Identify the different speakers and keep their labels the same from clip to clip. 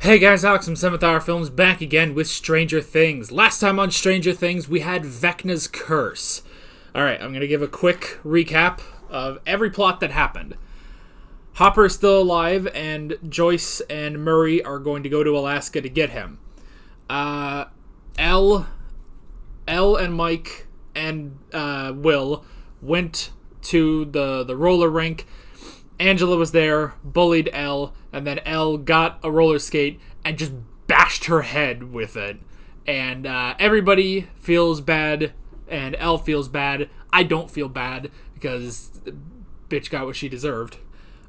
Speaker 1: Hey guys, Alex from 7th Hour Films back again with Stranger Things. Last time on Stranger Things, we had Vecna's curse. Alright, I'm going to give a quick recap of every plot that happened. Hopper is still alive, and Joyce and Murray are going to go to Alaska to get him. Elle and Mike and Will went to the roller rink. Angela was there, bullied Elle, and then Elle got a roller skate and just bashed her head with it. And everybody feels bad, and Elle feels bad. I don't feel bad because the bitch got what she deserved.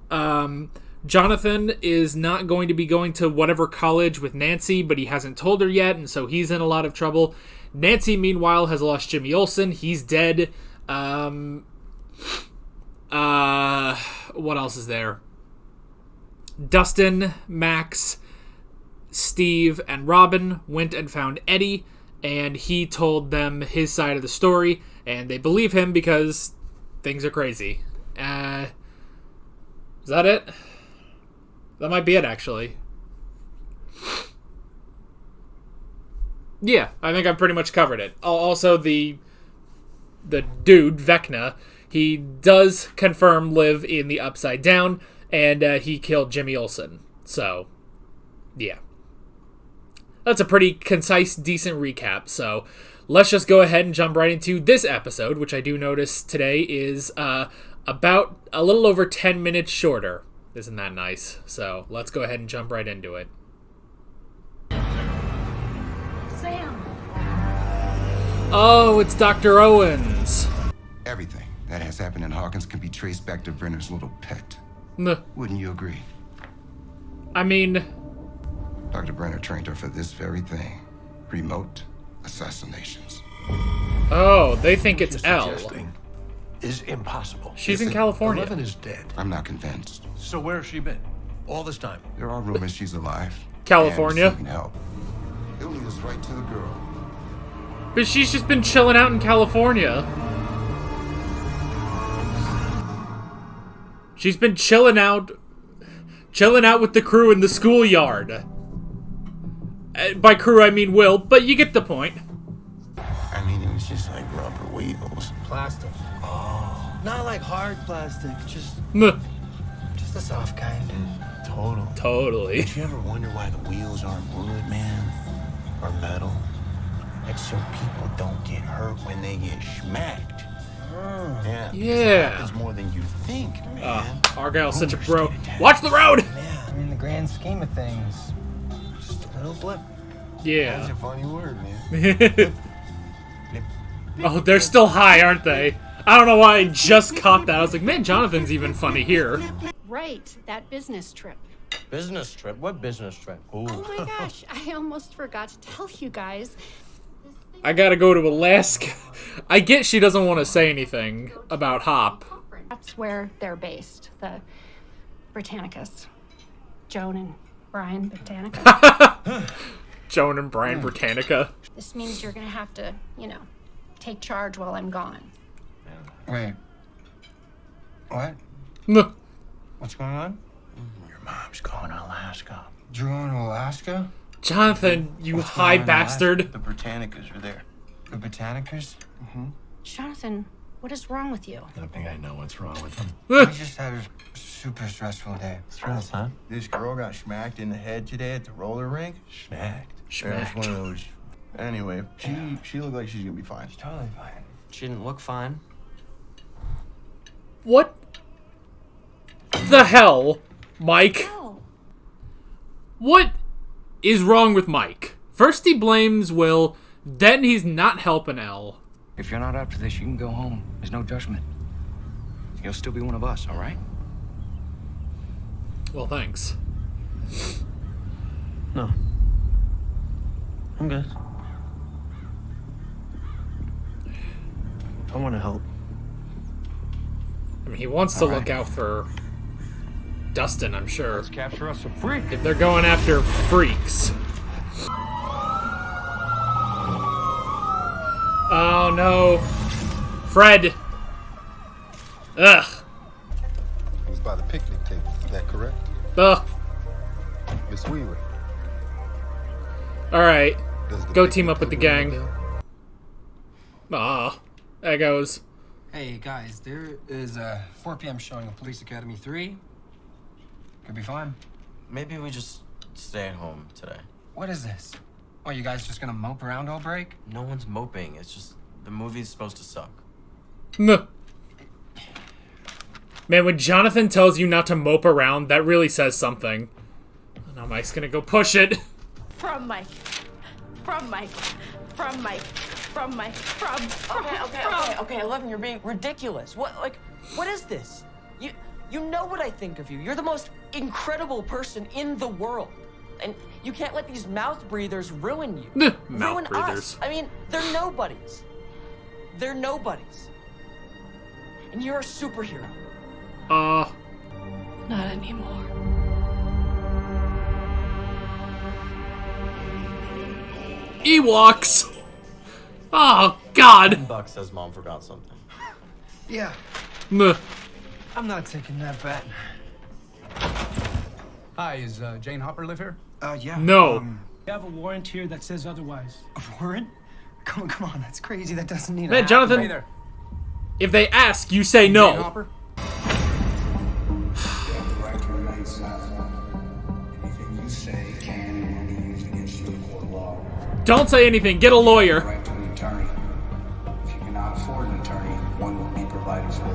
Speaker 1: Jonathan is not going to be going to whatever college with Nancy, but he hasn't told her yet, and so he's in a lot of trouble. Nancy, meanwhile, has lost Jimmy Olsen. He's dead. What else is there? Dustin, Max, Steve, and Robin went and found Eddie, and he told them his side of the story, and they believe him because things are crazy. Is that it? That might be it, actually. Yeah, I think I've pretty much covered it. Also, the dude, Vecna, he does confirm live in the Upside Down, and he killed Jimmy Olsen. So, yeah. That's a pretty concise, decent recap. So, let's just go ahead and jump right into this episode, which I do notice today is about a little over 10 minutes shorter. Isn't that nice? So, let's go ahead and jump right into it.
Speaker 2: Sam!
Speaker 1: Oh, it's Dr. Owens.
Speaker 3: Everything that has happened in Hawkins can be traced back to Brenner's little pet. Wouldn't you agree?
Speaker 1: I mean...
Speaker 3: Dr. Brenner trained her for this very thing. Remote assassinations.
Speaker 1: Oh, they think it's Elle.
Speaker 4: Is impossible.
Speaker 1: She's in California.
Speaker 4: 11 is dead.
Speaker 3: I'm not convinced.
Speaker 4: So where has she been? All this time?
Speaker 3: There are rumors she's alive.
Speaker 1: California.
Speaker 3: And receiving help. It'll lead us right to the girl.
Speaker 1: But she's just been chilling out in California. She's been chilling out with the crew in the schoolyard. By crew, I mean Will, but you get the point.
Speaker 5: I mean, it was just like rubber wheels.
Speaker 6: Plastic.
Speaker 5: Oh,
Speaker 6: Not like hard plastic, just
Speaker 1: Meh.
Speaker 6: the soft kind.
Speaker 1: Totally.
Speaker 5: Did you ever wonder why the wheels aren't wood, man? Or metal? It's so people don't get hurt when they get smacked. Yeah.
Speaker 1: Yeah.
Speaker 5: It happens more than you think, man.
Speaker 1: Argyle's such a bro. Watch the road!
Speaker 6: Yeah, in the grand scheme of things, just a little blip.
Speaker 5: That's
Speaker 1: Yeah.
Speaker 5: a funny word, man.
Speaker 1: Oh, they're still high, aren't they? I don't know why I just caught that. I was like, man, Jonathan's even funny here.
Speaker 2: Right, that business trip.
Speaker 6: Business trip? What business trip?
Speaker 2: Oh my gosh, I almost forgot to tell you guys.
Speaker 1: I gotta go to Alaska. I get she doesn't want to say anything about Hop.
Speaker 2: That's where they're based, the Britannicas. Joan and Brian Britannica.
Speaker 1: Joan and Brian Britannica.
Speaker 2: This means you're gonna have to, take charge while I'm gone.
Speaker 6: Wait. What?
Speaker 1: Meh.
Speaker 6: What's going on?
Speaker 5: Your mom's going to Alaska.
Speaker 6: You're going to Alaska?
Speaker 1: Jonathan, you
Speaker 6: What's
Speaker 1: high
Speaker 6: going on,
Speaker 1: bastard.
Speaker 5: The Britannicas are there.
Speaker 6: The Botanicers?
Speaker 2: Jonathan, what is wrong with you?
Speaker 4: I think I know what's wrong with him.
Speaker 6: I just had a super stressful day.
Speaker 4: Stress, huh?
Speaker 5: This girl got smacked in the head today at the roller rink.
Speaker 4: Smacked.
Speaker 5: Yeah, it's one of those. Anyway, she looked like she's gonna be fine.
Speaker 6: Totally fine.
Speaker 7: She didn't look fine.
Speaker 1: What the hell, Mike?
Speaker 2: Oh,
Speaker 1: What is wrong with Mike? First he blames Will, then he's not helping Elle.
Speaker 8: If you're not up to this, you can go home. There's no judgment. You'll still be one of us, all right?
Speaker 1: Well, thanks.
Speaker 7: No. I'm good. I want to help.
Speaker 1: I mean, he wants to look out for Dustin, I'm sure.
Speaker 4: Let's capture us a freak.
Speaker 1: If they're going after freaks. Oh no. Fred. Ugh.
Speaker 9: It was by the picnic table, is that correct?
Speaker 1: Ugh.
Speaker 9: Miss Wheeler,
Speaker 1: Alright. Go team up with the gang. Aw. There goes.
Speaker 6: Hey, guys, there is a 4 p.m. showing of Police Academy 3. Could be fun.
Speaker 7: Maybe we just stay at home today.
Speaker 6: What is this? Oh, you guys just gonna mope around all break?
Speaker 7: No one's moping. It's just the movie's supposed to suck.
Speaker 1: Man, when Jonathan tells you not to mope around, that really says something. Now Mike's gonna go push it.
Speaker 2: From Mike. From Mike. From Mike. From Mike. From.
Speaker 9: Okay, 11, you're being ridiculous. What is this? You know what I think of you. You're the most incredible person in the world. And you can't let these mouth breathers ruin you.
Speaker 1: Mouth breathers.
Speaker 9: Us. I mean, they're nobodies. They're nobodies. And you're a superhero.
Speaker 2: Not anymore.
Speaker 1: Ewoks! Oh, God!
Speaker 7: Buck says Mom forgot something.
Speaker 6: Yeah.
Speaker 1: Meh.
Speaker 6: I'm not taking that bet.
Speaker 10: Hi, is Jane Hopper live here?
Speaker 6: Yeah.
Speaker 1: No.
Speaker 11: We have a warrant here that says otherwise.
Speaker 6: A warrant? Come on, that's crazy. That doesn't need
Speaker 1: Man,
Speaker 6: a
Speaker 1: Jonathan,
Speaker 10: Hey there.
Speaker 1: if they ask, you say
Speaker 10: Jane
Speaker 1: no.
Speaker 10: Hopper?
Speaker 1: Don't say anything. Get a lawyer.
Speaker 12: Right to an attorney. If you cannot afford an attorney, one will be provided for you.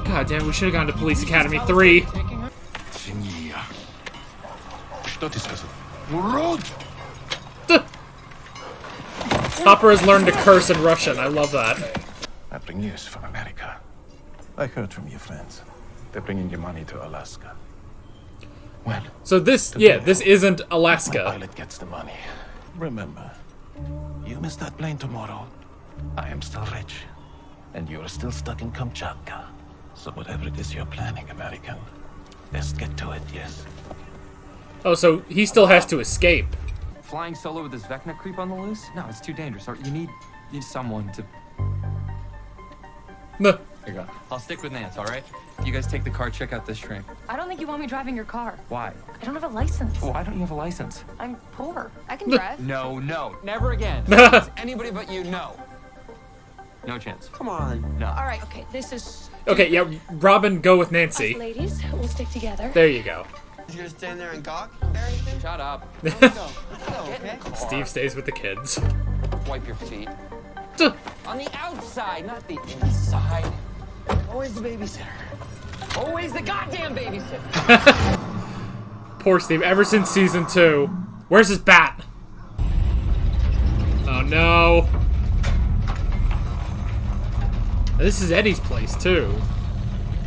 Speaker 1: God damn, we should have gone to Police Academy 3. Hopper has learned to curse in Russian. I love that.
Speaker 5: I bring news from America. I heard from your friends. They're bringing your money to Alaska. Well,
Speaker 1: So this isn't
Speaker 5: my
Speaker 1: Alaska.
Speaker 5: pilot gets the money. Remember, you miss that plane tomorrow. I am still rich, and you're still stuck in Kamchatka. So whatever it is you're planning, American, let's get to it, yes?
Speaker 1: Oh, so he still has to escape.
Speaker 8: Flying solo with this Vecna creep on the loose? No, it's too dangerous. You need someone to...
Speaker 1: Meh.
Speaker 8: Here you go. I'll stick with Nance, all right? You guys take the car, check out this train.
Speaker 2: I don't think you want me driving your car.
Speaker 8: Why?
Speaker 2: I don't have a license.
Speaker 8: Why don't you have a license?
Speaker 2: I'm poor. I can drive.
Speaker 8: No, never again. It's anybody but you, no. No chance.
Speaker 9: Come on.
Speaker 8: No.
Speaker 2: All right, okay, this is...
Speaker 1: Okay, yeah, Robin, go with
Speaker 2: Us
Speaker 1: Nancy.
Speaker 2: ladies, we'll stick together.
Speaker 1: There you go.
Speaker 6: You gonna stand there and gawk?
Speaker 8: Shut up.
Speaker 6: Okay.
Speaker 1: Steve stays with the kids.
Speaker 8: Wipe your feet.
Speaker 1: Duh.
Speaker 8: On the outside, not the inside.
Speaker 6: Always the babysitter.
Speaker 8: Always the goddamn babysitter.
Speaker 1: Poor Steve, ever since season 2. Where's his bat? Oh no. This is Eddie's place, too.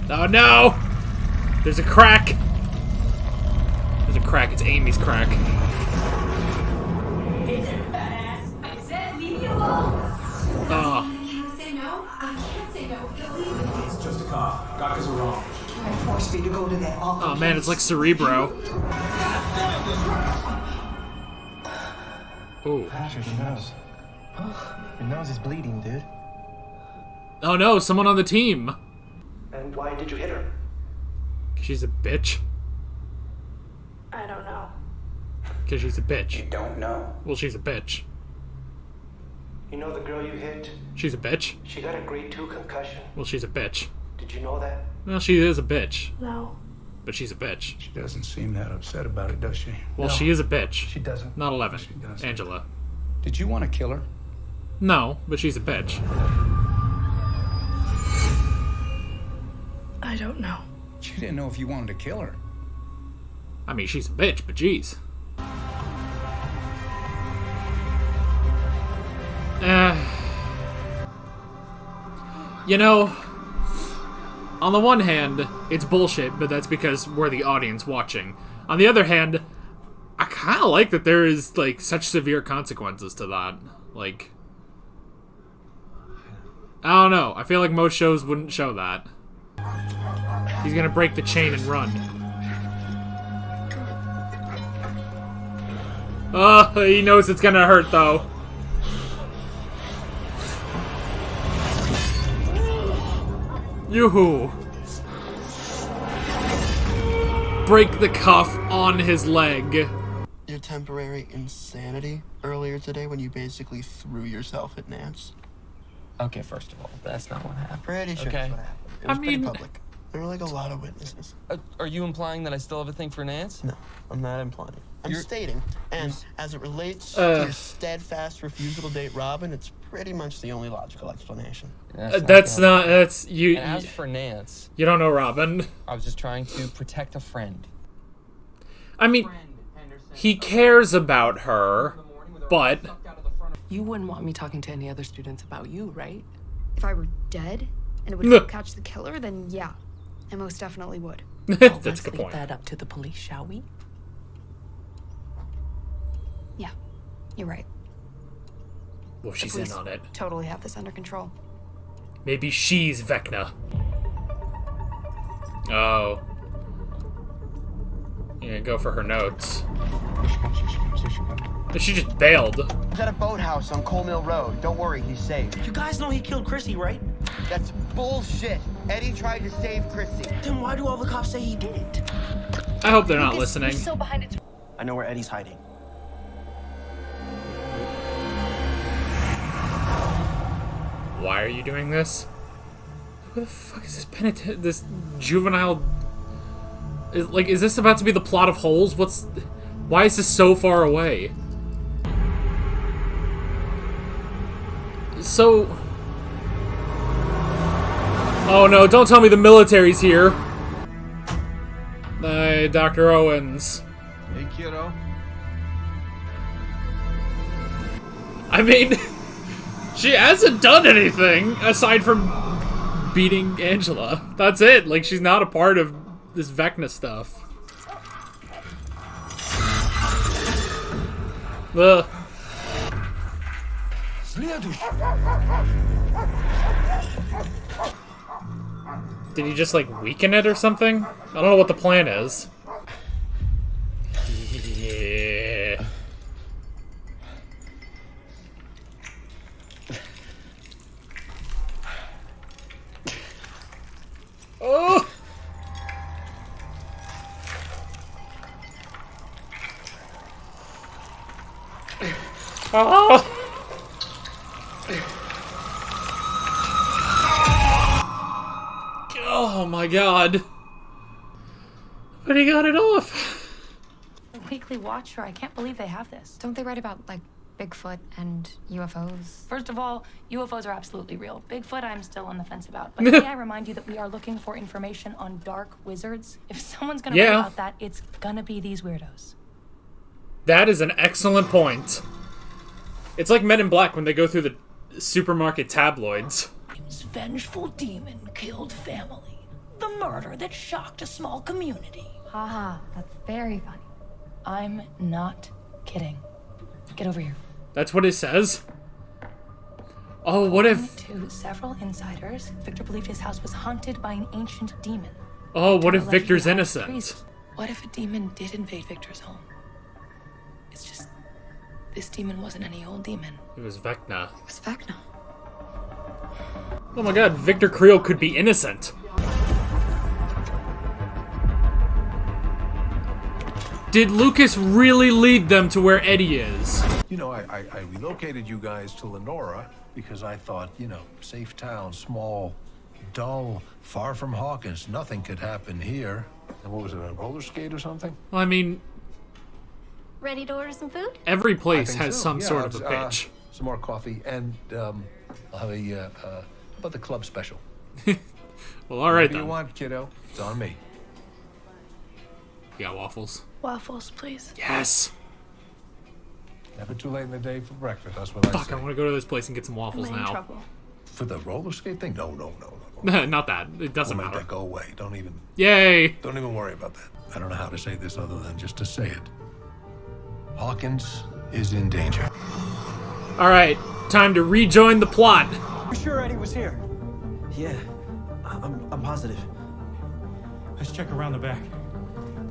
Speaker 1: Oh no! There's a crack! There's a crack, it's Amy's crack. Oh.
Speaker 11: It's just a cop. Doctors are wrong.
Speaker 9: Force me to go to that office.
Speaker 1: Oh man, it's like Cerebro. Ooh.
Speaker 6: Patrick, your nose. Your nose is bleeding, dude.
Speaker 1: Oh no, someone on the team.
Speaker 11: And why did you hit her?
Speaker 1: She's a bitch.
Speaker 2: I don't know.
Speaker 1: Because she's a bitch.
Speaker 12: You don't know.
Speaker 1: Well, she's a bitch.
Speaker 11: You know the girl you hit?
Speaker 1: She's a bitch.
Speaker 11: She got a grade 2 concussion.
Speaker 1: Well, she's a bitch.
Speaker 11: Did you know that?
Speaker 1: Well, she is a bitch.
Speaker 2: No.
Speaker 1: But she's a bitch.
Speaker 12: She doesn't seem that upset about it, does she?
Speaker 1: Well, she is a bitch.
Speaker 6: She doesn't.
Speaker 1: Not 11.
Speaker 12: She doesn't.
Speaker 1: Angela.
Speaker 12: Did you want to kill her?
Speaker 1: No, but she's a bitch.
Speaker 2: I don't know.
Speaker 12: She didn't know if you wanted to kill her.
Speaker 1: I mean, she's a bitch, but jeez. You know, on the one hand, it's bullshit, but that's because we're the audience watching. On the other hand, I kind of like that there is, like, such severe consequences to that. Like, I don't know. I feel like most shows wouldn't show that. He's gonna break the chain and run. Oh, he knows it's gonna hurt, though. Yoo-hoo. Break the cuff on his leg.
Speaker 13: your temporary insanity earlier today when you basically threw yourself at Nance?
Speaker 9: Okay, first of all, that's not what happened.
Speaker 13: Pretty sure
Speaker 9: Okay.
Speaker 13: that's what happened. It was pretty public. There were like a lot of witnesses.
Speaker 9: Are you implying that I still have a thing for Nance?
Speaker 13: No, I'm not implying. I'm stating, and as it relates to your steadfast refusal to date Robin, it's pretty much the only logical explanation.
Speaker 1: That's you.
Speaker 9: And as for Nance,
Speaker 1: you don't know Robin.
Speaker 9: I was just trying to protect a friend.
Speaker 1: I mean, he cares about her, but
Speaker 2: You wouldn't want me talking to any other students about you, right?
Speaker 14: If I were dead and it would help catch the killer, then yeah, I most definitely would.
Speaker 1: That's a
Speaker 2: Let's
Speaker 1: good
Speaker 2: leave
Speaker 1: point.
Speaker 2: that up to the police, shall we?
Speaker 14: Yeah, you're right.
Speaker 1: Well,
Speaker 14: The
Speaker 1: she's in
Speaker 14: police
Speaker 1: on it.
Speaker 14: Totally have this under control.
Speaker 1: Maybe she's Vecna. Oh. You're gonna go for her notes. But she just bailed.
Speaker 13: He's at a boathouse on Coal Mill Road. Don't worry, he's safe.
Speaker 11: You guys know he killed Chrissy, right?
Speaker 13: That's bullshit. Eddie tried to save Chrissy.
Speaker 11: Then why do all the cops say he did it?
Speaker 1: I hope they're not listening.
Speaker 11: So behind it. I know where Eddie's hiding.
Speaker 1: Why are you doing this? Who the fuck is this juvenile? Is this about to be the plot of Holes? Why is this so far away? So... Oh no, don't tell me the military's here. Hey, Dr. Owens.
Speaker 15: Hey, kiddo.
Speaker 1: I mean, she hasn't done anything aside from beating Angela. That's it. Like, she's not a part of this Vecna stuff. Ugh. Did he just, like, weaken it or something? I don't know what the plan is. Yeah. Oh! Oh! Oh my god. But he got it off.
Speaker 14: The Weekly Watcher, I can't believe they have this. Don't they write about, like, Bigfoot and UFOs?
Speaker 2: First of all, UFOs are absolutely real. Bigfoot, I'm still on the fence about. But may I remind you that we are looking for information on dark wizards? If someone's gonna write about that, it's gonna be these weirdos.
Speaker 1: That is an excellent point. It's like Men in Black when they go through the supermarket tabloids.
Speaker 2: Vengeful demon killed family. The murder that shocked a small community.
Speaker 14: Haha, that's very funny.
Speaker 2: I'm not kidding. Get over here.
Speaker 1: That's what it says? Oh, what if...
Speaker 2: To several insiders, Victor believed his house was haunted by an ancient demon.
Speaker 1: Oh, what if
Speaker 2: Allegedly
Speaker 1: Victor's
Speaker 2: had
Speaker 1: innocent?
Speaker 2: priests. What if a demon did invade Victor's home? It's just... this demon wasn't any old demon.
Speaker 1: It was Vecna.
Speaker 14: It was Vecna.
Speaker 1: Oh my god, Victor Creel could be innocent. Did Lucas really lead them to where Eddie is?
Speaker 4: You know, I relocated you guys to Lenora because I thought, you know, safe town, small, dull, far from Hawkins. Nothing could happen here. And what was it, a roller skate or something?
Speaker 1: Well, I mean,
Speaker 14: Ready to order some food?
Speaker 1: every
Speaker 4: I
Speaker 1: place
Speaker 4: think
Speaker 1: has
Speaker 4: so.
Speaker 1: some
Speaker 4: Yeah,
Speaker 1: sort of a bitch.
Speaker 4: Some more coffee, and I'll have a, about the club special.
Speaker 1: Well, alright
Speaker 4: Whatever
Speaker 1: then.
Speaker 4: you want, kiddo. It's on me.
Speaker 1: You got waffles?
Speaker 2: Waffles, please.
Speaker 1: Yes!
Speaker 4: Never too late in the day for breakfast, that's what I
Speaker 1: Fuck,
Speaker 4: say.
Speaker 1: I want to go to this place and get some waffles
Speaker 2: Am I in
Speaker 1: now.
Speaker 2: trouble?
Speaker 4: For the roller skate thing? No.
Speaker 1: Not that. It doesn't
Speaker 4: We'll make
Speaker 1: matter.
Speaker 4: that go away. Don't even worry about that. I don't know how to say this other than just to say it. Hawkins is in danger.
Speaker 1: Alright, time to rejoin the plot.
Speaker 11: You sure Eddie was here? Yeah, I'm positive.
Speaker 16: Let's check around the back.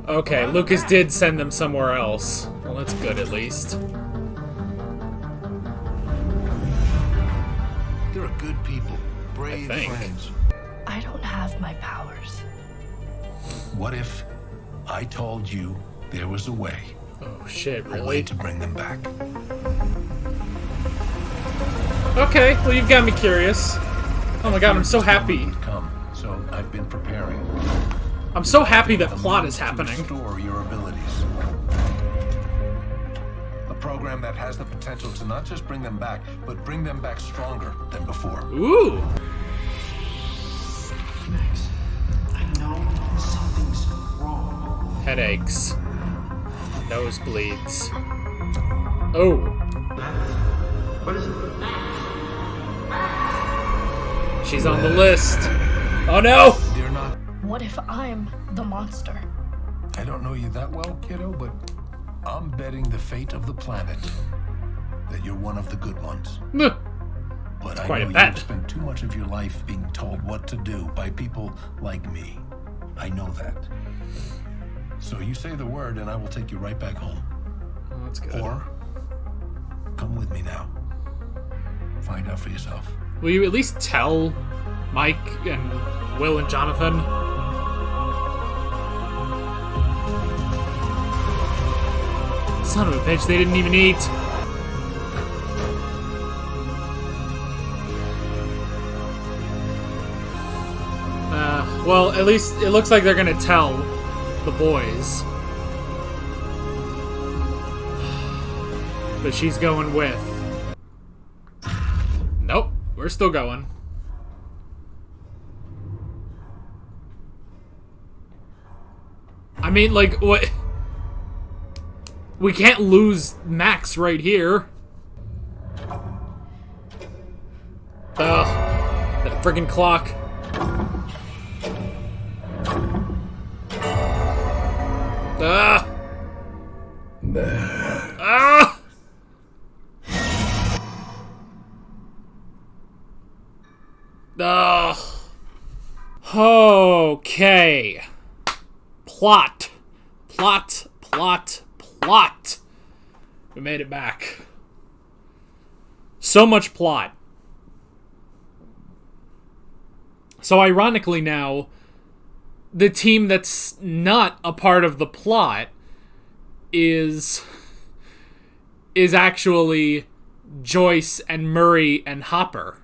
Speaker 1: Okay, Lucas did send them somewhere else. Well, that's good at least.
Speaker 4: They're good people, brave friends.
Speaker 2: I don't have my powers.
Speaker 4: What if I told you there was a way
Speaker 1: Oh shit, really?
Speaker 4: A way to bring them back.
Speaker 1: Okay, well you've got me curious. Oh my god, I'm so happy.
Speaker 4: So I've been preparing.
Speaker 1: I'm so happy that plot is happening.
Speaker 4: Restore your abilities. A program that has the potential to not just bring them back, but bring them back stronger than before.
Speaker 1: Ooh.
Speaker 12: Max, I know something's wrong.
Speaker 1: Headaches. Nosebleeds. Oh.
Speaker 12: What is it?
Speaker 1: She's on the list. Oh no!
Speaker 4: You're not.
Speaker 15: What if I'm the monster?
Speaker 4: I don't know you that well, kiddo, but I'm betting the fate of the planet that you're one of the good ones. But I know you've spent too much of your life being told what to do by people like me. I know that. So you say the word and I will take you right back home.
Speaker 1: Oh, that's good.
Speaker 4: Or come with me now. Find out for yourself.
Speaker 1: Will you at least tell Mike and Will and Jonathan? Son of a bitch, they didn't even eat. Well, at least it looks like they're gonna tell the boys. But she's going with. Nope, we're still going. I mean, like, what? We can't lose Max right here. Ugh, that friggin' clock. Ah! Ah! Ugh. Okay. Plot. Plot. Plot. Plot. We made it back. So much plot. So ironically now, the team that's not a part of the plot is actually Joyce and Murray and Hopper.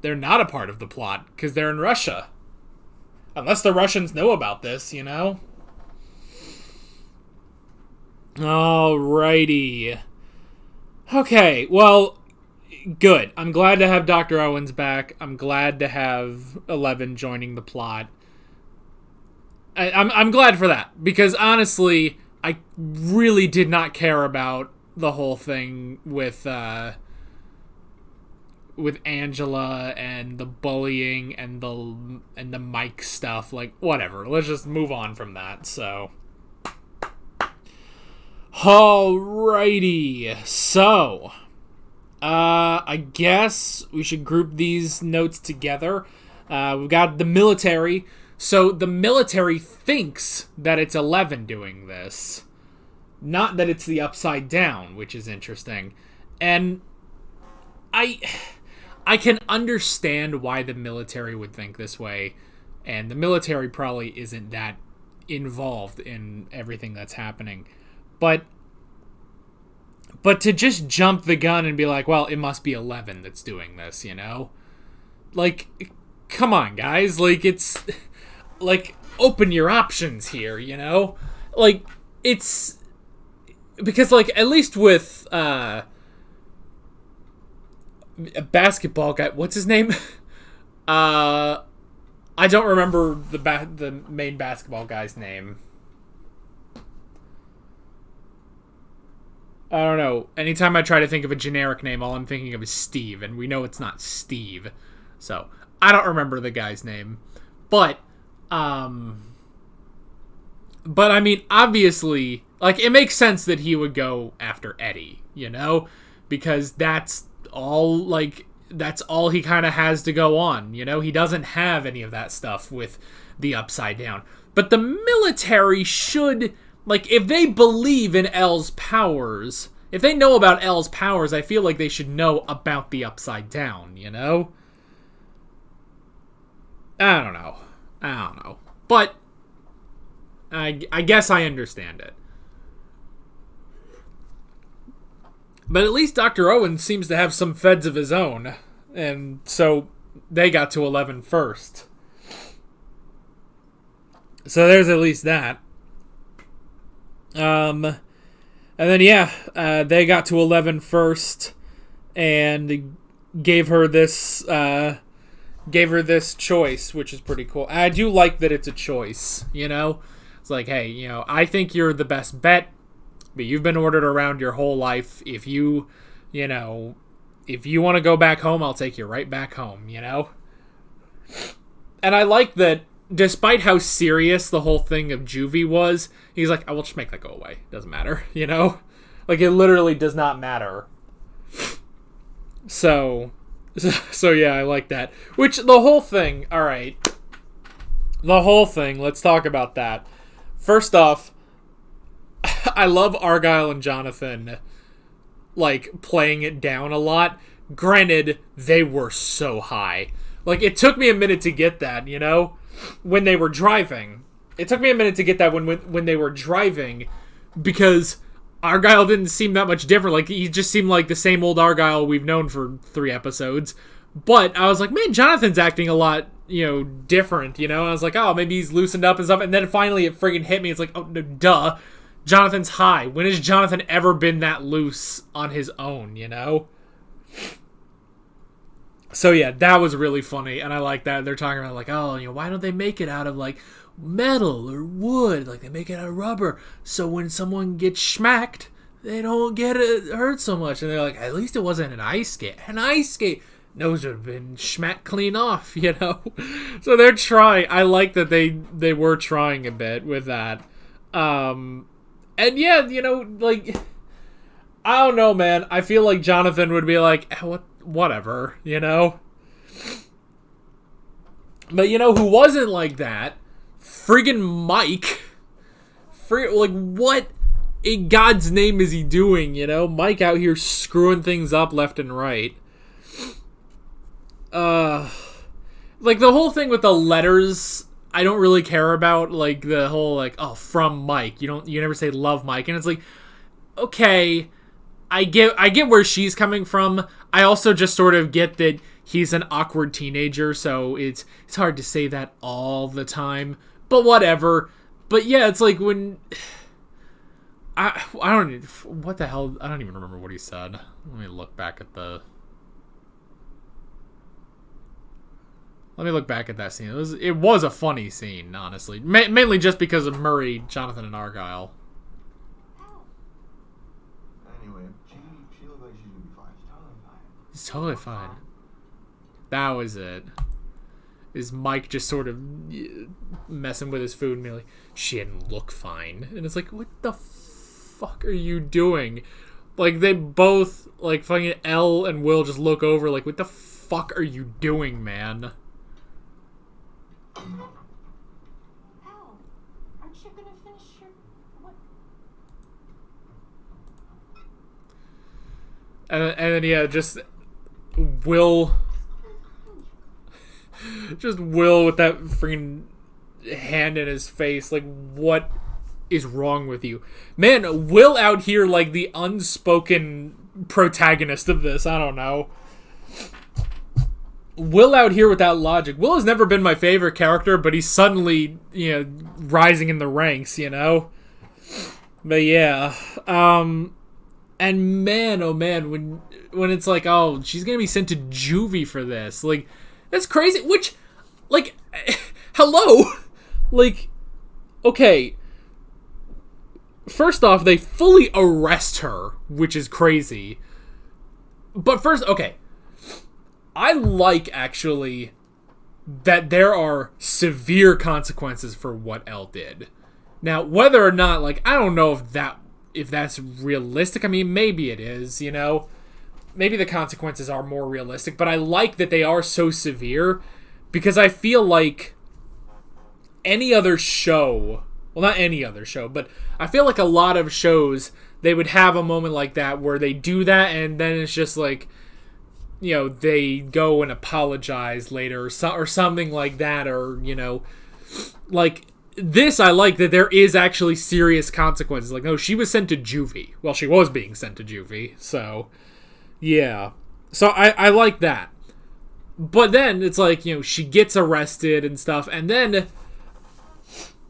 Speaker 1: They're not a part of the plot because they're in Russia. Unless the Russians know about this, you know? Alrighty. Okay, well, good. I'm glad to have Dr. Owens back. I'm glad to have 11 joining the plot. I'm glad for that, because honestly, I really did not care about the whole thing with Angela and the bullying and the Mike stuff. Like, whatever. Let's just move on from that. So, alrighty. So, I guess we should group these notes together. We've got the military. So the military thinks that it's 11 doing this. Not that it's the Upside Down, which is interesting. And I can understand why the military would think this way. And the military probably isn't that involved in everything that's happening. But to just jump the gun and be like, well, it must be 11 that's doing this, you know? Like, come on, guys. Like, it's... Like, open your options here, you know? Like, it's... Because, like, at least with, a basketball guy... What's his name? I don't remember the main basketball guy's name. I don't know. Anytime I try to think of a generic name, all I'm thinking of is Steve, and we know it's not Steve. So, I don't remember the guy's name. But I mean, obviously, like, it makes sense that he would go after Eddie, you know? Because that's all he kind of has to go on, you know? He doesn't have any of that stuff with the Upside Down. But the military should, like, if they believe in L's powers, if they know about L's powers, I feel like they should know about the Upside Down, you know? I don't know. But I guess I understand it. But at least Dr. Owen seems to have some feds of his own. And so they got to 11 first. So there's at least that. And then, they got to 11 first and gave her this choice, which is pretty cool. I do like that it's a choice, you know? It's like, hey, I think you're the best bet, but you've been ordered around your whole life. If you want to go back home, I'll take you right back home, And I like that despite how serious the whole thing of juvie was, he's like, I will just make that go away. Doesn't matter, Like, it literally does not matter. So yeah, I like that. Which, the whole thing, alright. The whole thing, let's talk about that. First off, I love Argyle and Jonathan, like, playing it down a lot. Granted, they were so high. Like, it took me a minute to get that, when they were driving. It took me a minute to get that when they were driving, because Argyle didn't seem that much different. Like, he just seemed like the same old Argyle we've known for 3 episodes. But I was like, man, Jonathan's acting a lot, different, I was like, oh, maybe he's loosened up and stuff. And then finally it friggin' hit me. It's like, oh, no, duh. Jonathan's high. When has Jonathan ever been that loose on his own, So yeah, that was really funny, and I like that. They're talking about, like, oh, why don't they make it out of, like, metal or wood? Like, they make it out of rubber, so when someone gets smacked, they don't get hurt so much. And they're like, at least it wasn't an ice skate. An ice skate! Nose would have been smacked clean off, So they're trying. I like that they were trying a bit with that. And yeah, like, I don't know, man. I feel like Jonathan would be like, whatever, But who wasn't like that? Friggin' Mike. Like, what in God's name is he doing, Mike out here screwing things up left and right. Like, the whole thing with the letters, I don't really care about, like, the whole, like, oh, from Mike. You never say love Mike. And it's like, okay, I get where she's coming from. I also just sort of get that he's an awkward teenager, so it's hard to say that all the time. But whatever. But yeah, it's like when I don't, what the hell, I don't even remember what he said. Let me look back at that scene. It was a funny scene, honestly. Mainly just because of Murray, Jonathan, and Argyle.
Speaker 12: Anyway, she looked like she's gonna be fine.
Speaker 1: It's totally fine. That was it. Is Mike just sort of messing with his food and be like, she didn't look fine. And it's like, what the fuck are you doing? Like, they both, like, fucking Elle and Will just look over like, what the fuck are you doing, man?
Speaker 15: Aren't you gonna finish your... what?
Speaker 1: And then, yeah, just Will with that freaking hand in his face. Like, what is wrong with you? Man, Will out here like the unspoken protagonist of this. I don't know. Will out here with that logic. Will has never been my favorite character, but he's suddenly, rising in the ranks, But yeah. And man, oh man, when it's like, oh, she's gonna be sent to juvie for this. Like, that's crazy. Which, like, hello? Like, okay. First off, they fully arrest her, which is crazy. But first, okay. I like, actually, that there are severe consequences for what Elle did. Now, whether or not, like, I don't know if that's realistic. I mean, maybe it is, Maybe the consequences are more realistic, but I like that they are so severe, because I feel like any other show, well, not any other show, but I feel like a lot of shows, they would have a moment like that where they do that, and then it's just like, they go and apologize later or something like that, or, like, this, I like that there is actually serious consequences. Like, no, she was sent to juvie. Well, she was being sent to juvie, so, yeah. So, I like that. But then, it's like, you know, she gets arrested and stuff, and then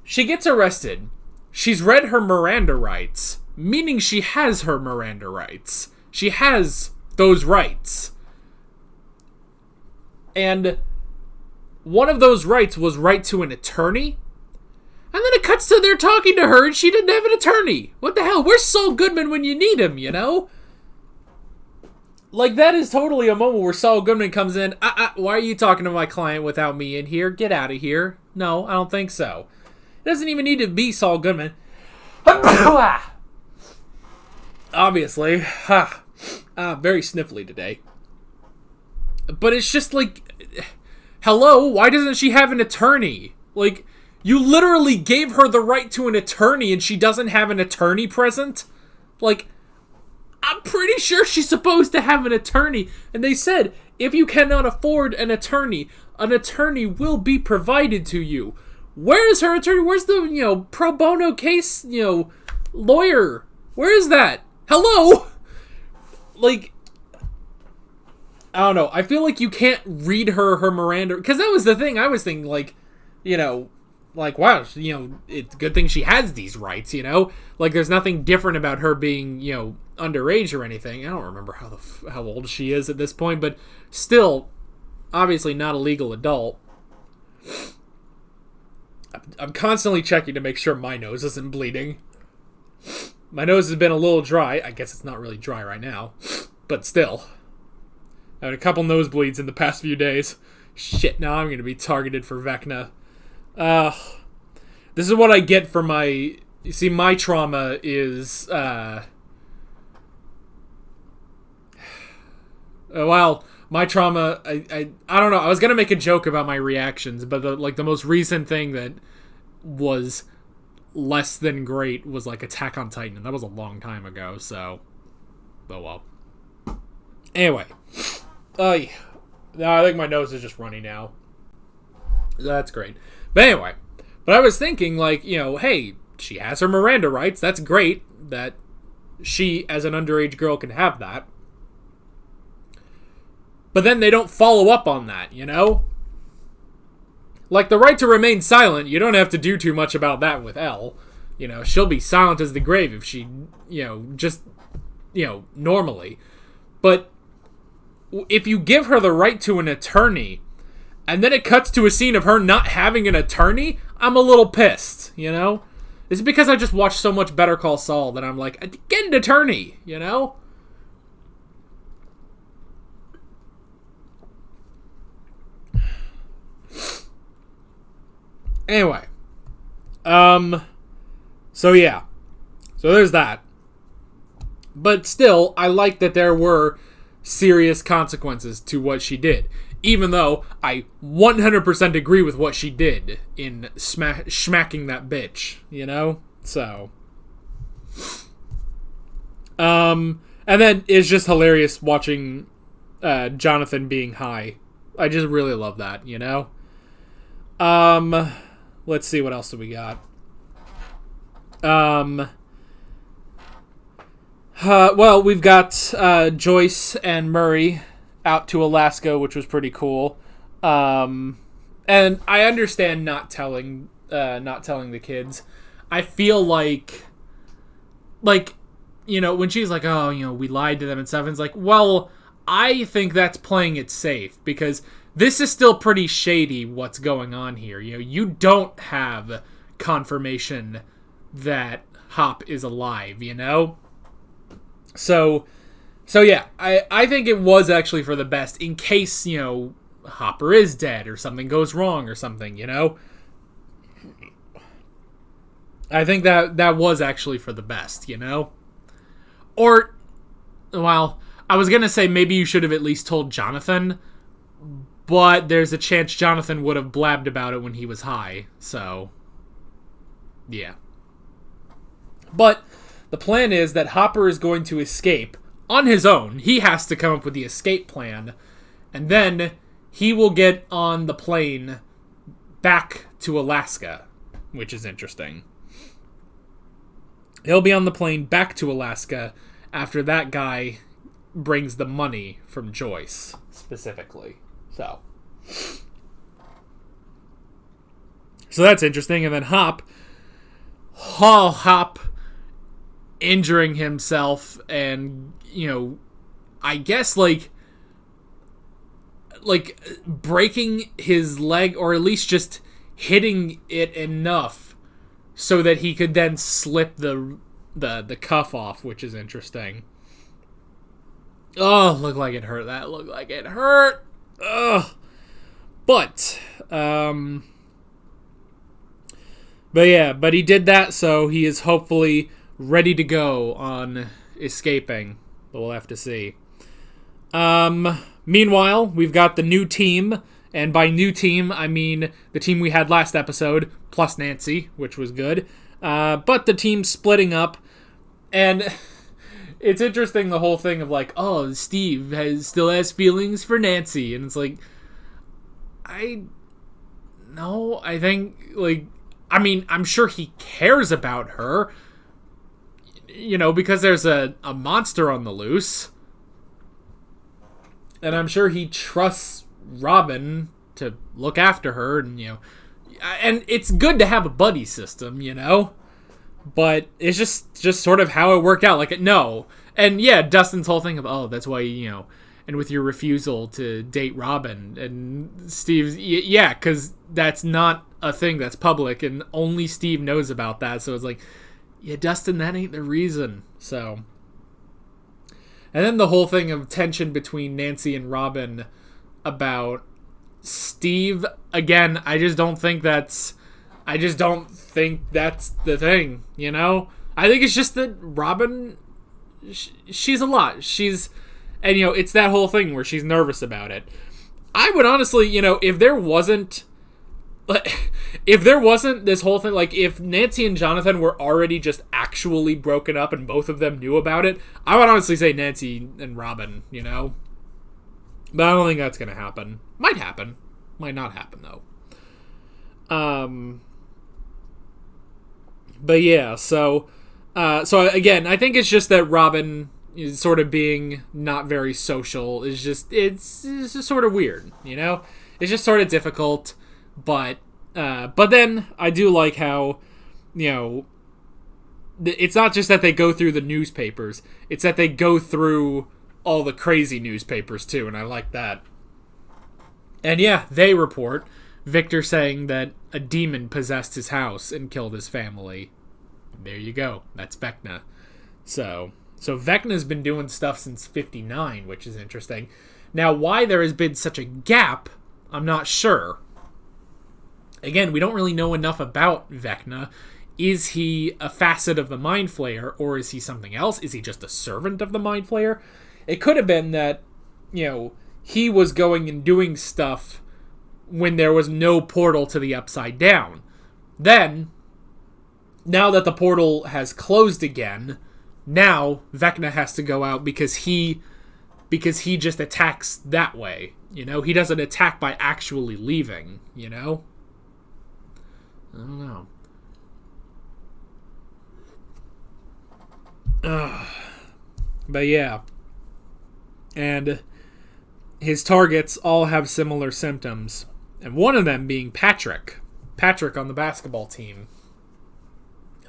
Speaker 1: she gets arrested. She's read her Miranda rights, meaning she has her Miranda rights. She has those rights. And one of those rights was right to an attorney. And then it cuts to they're talking to her and she didn't have an attorney. What the hell? Where's Saul Goodman when you need him, you know? Like, that is totally a moment where Saul Goodman comes in. Why are you talking to my client without me in here? Get out of here. No, I don't think so. It doesn't even need to be Saul Goodman. Obviously. Very sniffly today. But it's just like, hello, why doesn't she have an attorney? Like, you literally gave her the right to an attorney and she doesn't have an attorney present? Like, I'm pretty sure she's supposed to have an attorney. And they said, if you cannot afford an attorney will be provided to you. Where is her attorney? Where's the, pro bono case, lawyer? Where is that? Hello? Like, I don't know. I feel like you can't read her Miranda, because that was the thing. I was thinking, like, wow, it's a good thing she has these rights, Like, there's nothing different about her being, underage or anything. I don't remember how old she is at this point, but still, obviously not a legal adult. I'm constantly checking to make sure my nose isn't bleeding. My nose has been a little dry. I guess it's not really dry right now, but still. I had a couple nosebleeds in the past few days. Shit, now I'm going to be targeted for Vecna. This is what I get for my... You see, my trauma is... well, my trauma... I don't know. I was going to make a joke about my reactions, but the most recent thing that was less than great was, like, Attack on Titan. And that was a long time ago, so... Oh, well. Anyway. No, I think my nose is just runny now. That's great. But anyway. But I was thinking, like, hey, she has her Miranda rights. That's great that she, as an underage girl, can have that. But then they don't follow up on that, Like, the right to remain silent, you don't have to do too much about that with Elle. She'll be silent as the grave if she, just, normally. But if you give her the right to an attorney, and then it cuts to a scene of her not having an attorney, I'm a little pissed, It's because I just watched so much Better Call Saul that I'm like, get an attorney, Anyway. So yeah. So there's that. But still, I like that there were serious consequences to what she did. Even though I 100% agree with what she did in smacking that bitch, So. And then it's just hilarious watching Jonathan being high. I just really love that, Let's see, what else do we got? Well, we've got Joyce and Murray out to Alaska, which was pretty cool. And I understand not telling the kids. I feel like, when she's like, oh, we lied to them and stuff, and it's like, well, I think that's playing it safe, because this is still pretty shady what's going on here. You don't have confirmation that Hop is alive, So yeah, I think it was actually for the best in case, Hopper is dead or something goes wrong or something, I think that was actually for the best, Or, well, I was going to say maybe you should have at least told Jonathan, but there's a chance Jonathan would have blabbed about it when he was high, so, yeah. But the plan is that Hopper is going to escape on his own. He has to come up with the escape plan, and then he will get on the plane back to Alaska which is interesting. He'll be on the plane back to Alaska after that guy brings the money from Joyce, specifically. So that's interesting. And then Hop injuring himself and, I guess, like breaking his leg, or at least just hitting it enough so that he could then slip the cuff off, which is interesting. Oh, looked like it hurt. That looked like it hurt. Ugh. But he did that, so he is hopefully ready to go on escaping. But we'll have to see. Meanwhile, we've got the new team, and by new team, I mean the team we had last episode, plus Nancy, which was good. But the team's splitting up, and it's interesting, the whole thing of like, oh, Steve still has feelings for Nancy, and it's like, I think, like, I mean, I'm sure he cares about her, because there's a monster on the loose. And I'm sure he trusts Robin to look after her, and, and it's good to have a buddy system, but it's just sort of how it worked out. Like, no. And yeah, Dustin's whole thing of, oh, that's why, and with your refusal to date Robin, and Steve's, yeah, because that's not a thing that's public, and only Steve knows about that. So it's like, yeah, Dustin, that ain't the reason. So, and then the whole thing of tension between Nancy and Robin about Steve, again, I just don't think that's the thing, I think it's just that Robin, she's a lot. And, it's that whole thing where she's nervous about it. I would honestly, if there wasn't this whole thing, like if Nancy and Jonathan were already just actually broken up and both of them knew about it, I would honestly say Nancy and Robin, But I don't think that's going to happen. Might happen. Might not happen, though. But yeah, so again, I think it's just that Robin is sort of being not very social. It's just sort of weird, It's just sort of difficult, but then I do like how, it's not just that they go through the newspapers, it's that they go through all the crazy newspapers too, and I like that. And yeah, they report Victor saying that a demon possessed his house and killed his family. There you go. That's Vecna. So Vecna's been doing stuff since 59, which is interesting. Now, why there has been such a gap, I'm not sure. Again, we don't really know enough about Vecna. Is he a facet of the Mind Flayer, or is he something else? Is he just a servant of the Mind Flayer? It could have been that, he was going and doing stuff when there was no portal to the Upside Down. Then, now that the portal has closed again, now Vecna has to go out because he just attacks that way. He doesn't attack by actually leaving, I don't know. But yeah. And his targets all have similar symptoms. And one of them being Patrick. Patrick on the basketball team.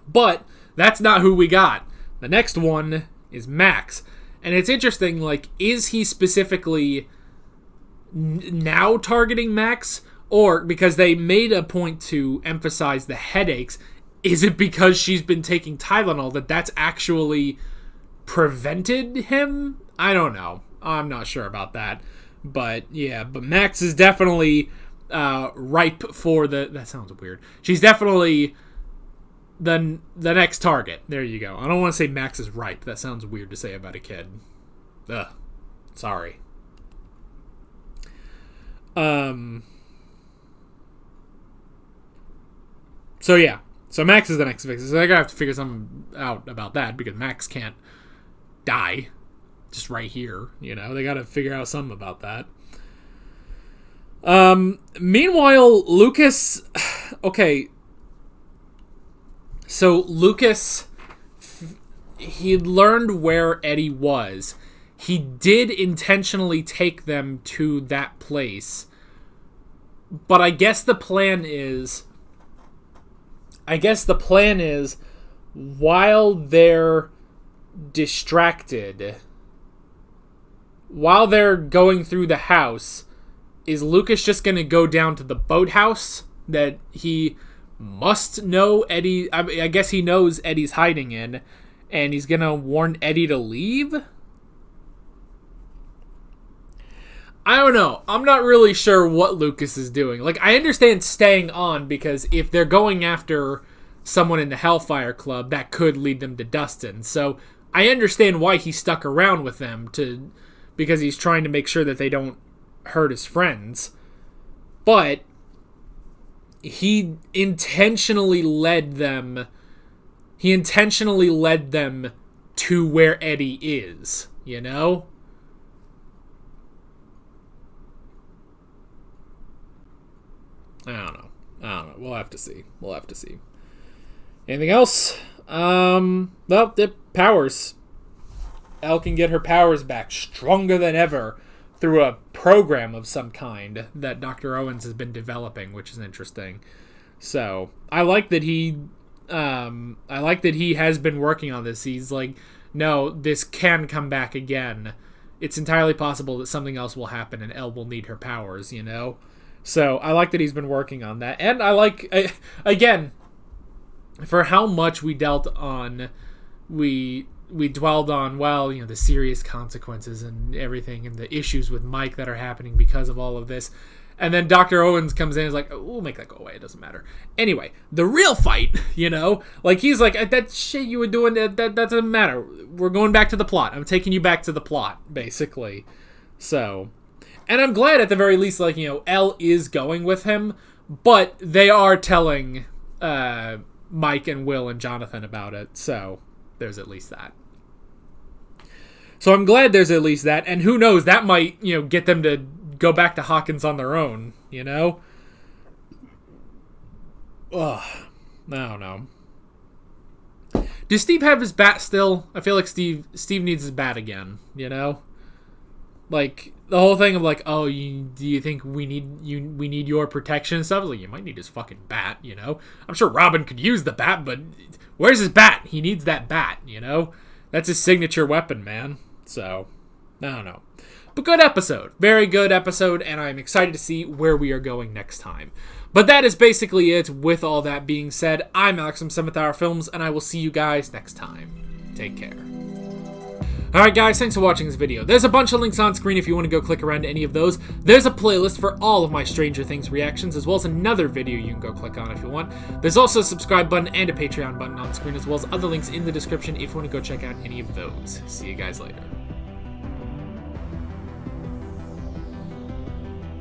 Speaker 1: But that's not who we got. The next one is Max. And it's interesting, like, is he specifically now targeting Max? Or, because they made a point to emphasize the headaches, is it because she's been taking Tylenol that's actually prevented him? I don't know. I'm not sure about that. But, yeah, but Max is definitely ripe for that sounds weird. She's definitely the next target. There you go. I don't want to say Max is ripe. That sounds weird to say about a kid. Ugh. Sorry. So yeah. So Max is the next victim. So they're gonna have to figure something out about that because Max can't die just right here. They gotta figure out something about that. Meanwhile, Lucas, okay, So Lucas, he learned where Eddie was. He did intentionally take them to that place. But I guess the plan is while they're distracted, while they're going through the house, is Lucas just going to go down to the boathouse that he must know Eddie... I guess he knows Eddie's hiding in, and he's going to warn Eddie to leave? I don't know. I'm not really sure what Lucas is doing. Like, I understand staying on, because if they're going after someone in the Hellfire Club, that could lead them to Dustin. So I understand why he stuck around with them, because he's trying to make sure that they don't hurt his friends. But he intentionally led them to where Eddie is, you know? I don't know. We'll have to see. Anything else? Well, the powers. Elle can get her powers back stronger than ever through a program of some kind that Dr. Owens has been developing, which is interesting. So I like that he has been working on this. He's like, no, this can come back again. It's entirely possible that something else will happen and Elle will need her powers, you know? So I like that he's been working on that. And I like, again, for how much we dwelled on, well, you know, the serious consequences and everything and the issues with Mike that are happening because of all of this. And then Dr. Owens comes in and is like, oh, we'll make that go away. It doesn't matter. Anyway, the real fight, you know, like he's like, that shit you were doing, that doesn't matter. We're going back to the plot. I'm taking you back to the plot, basically. So, and I'm glad at the very least, like, you know, Elle is going with him, but they are telling Mike and Will and Jonathan about it. So there's at least that. So I'm glad there's at least that. And who knows, that might, you know, get them to go back to Hawkins on their own, you know? Ugh. I don't know. Does Steve have his bat still? I feel like Steve needs his bat again, you know? Like, the whole thing of like, oh, do you think we need your protection and stuff? Like, you might need his fucking bat, you know? I'm sure Robin could use the bat, but where's his bat? He needs that bat, you know? That's his signature weapon, man. So, I don't know. But good episode. Very good episode, and I'm excited to see where we are going next time. But that is basically it. With all that being said, I'm Alex from 7th Hour Films, and I will see you guys next time. Take care. Alright guys, thanks for watching this video. There's a bunch of links on screen if you want to go click around to any of those. There's a playlist for all of my Stranger Things reactions, as well as another video you can go click on if you want. There's also a subscribe button and a Patreon button on screen, as well as other links in the description if you want to go check out any of those. See you guys later.